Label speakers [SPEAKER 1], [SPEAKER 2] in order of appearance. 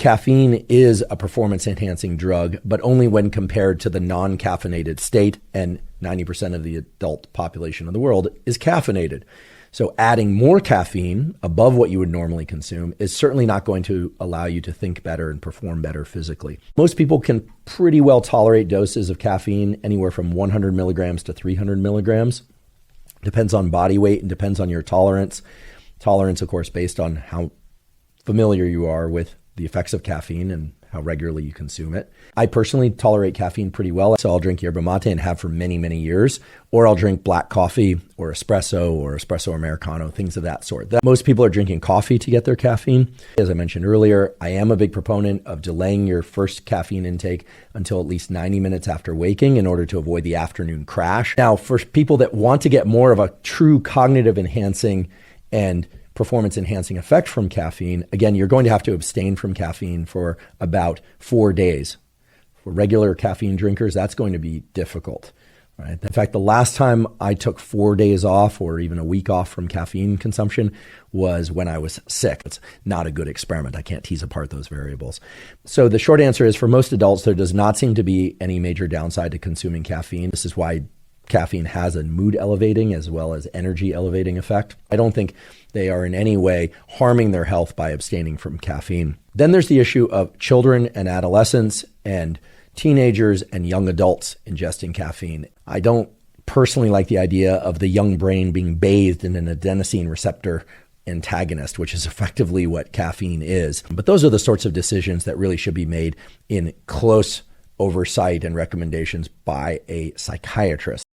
[SPEAKER 1] Caffeine is a performance-enhancing drug, but only when compared to the non-caffeinated state, and 90% of the adult population of the world is caffeinated. So adding more caffeine above what you would normally consume is certainly not going to allow you to think better and perform better physically. Most people can pretty well tolerate doses of caffeine anywhere from 100 milligrams to 300 milligrams. Depends on body weight and depends on your tolerance. Tolerance, of course, based on how familiar you are with the effects of caffeine and how regularly you consume it. I personally tolerate caffeine pretty well, so I'll drink yerba mate and have for many, many years, or I'll drink black coffee or espresso Americano, things of that sort. Most people are drinking coffee to get their caffeine. As I mentioned earlier, I am a big proponent of delaying your first caffeine intake until at least 90 minutes after waking in order to avoid the afternoon crash. Now, for people that want to get more of a true cognitive enhancing and performance enhancing effect from caffeine, again, you're going to have to abstain from caffeine for about 4 days. For regular caffeine drinkers, that's going to be difficult. Right? In fact, the last time I took 4 days off or even a week off from caffeine consumption was when I was sick. It's not a good experiment. I can't tease apart those variables. So the short answer is, for most adults, there does not seem to be any major downside to consuming caffeine. This is why caffeine has a mood elevating as well as energy elevating effect. I don't think they are in any way harming their health by abstaining from caffeine. Then there's the issue of children and adolescents and teenagers and young adults ingesting caffeine. I don't personally like the idea of the young brain being bathed in an adenosine receptor antagonist, which is effectively what caffeine is. But those are the sorts of decisions that really should be made in close oversight and recommendations by a psychiatrist.